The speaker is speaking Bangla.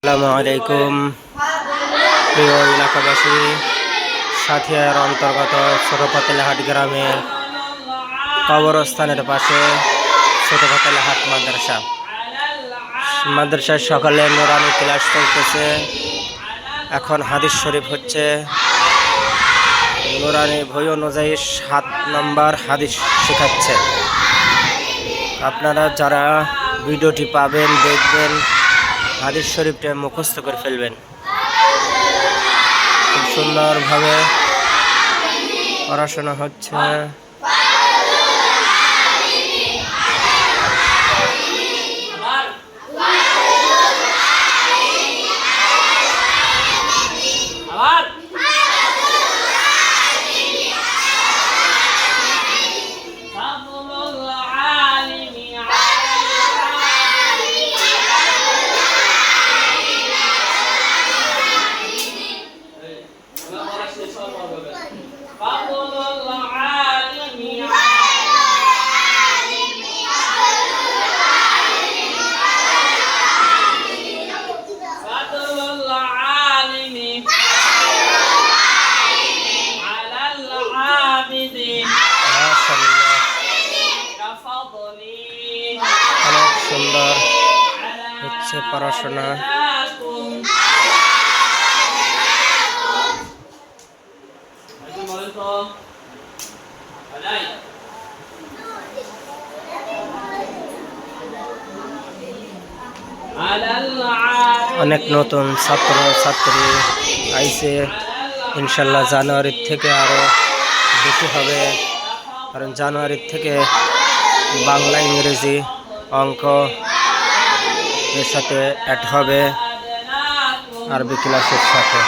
আসসালামু আলাইকুম প্রিয় এলাকাবাসী, সাথিয়ার অন্তর্গত ছোট পাতিলাহাট গ্রামের কবরস্থানের পাশে ছোট পাতিলাহাট মাদ্রাসার সকালে নুরানি ক্লাস চলতেছে। এখন হাদিস শরীফ হচ্ছে। নুরানি বই অনুযায়ী 7 নম্বর হাদিস শেখাচ্ছে। আপনারা যারা ভিডিওটি পাবেন, দেখবেন, হাদিস শরীফটা মুখস্থ করে ফেলবেন। খুব সুন্দরভাবে পড়াশোনা হচ্ছে। অনেক সুন্দর হচ্ছে পড়াশোনা। অনেক নতুন ছাত্র ছাত্রী আইছে। ইনশাল্লাহ জানুয়ারির থেকে আরো বেশি হবে, কারণ জানুয়ারির থেকে বাংলা, ইংরেজি, অঙ্ক এর সাথে অ্যাড হবে আরবি ক্লাসের সাথে।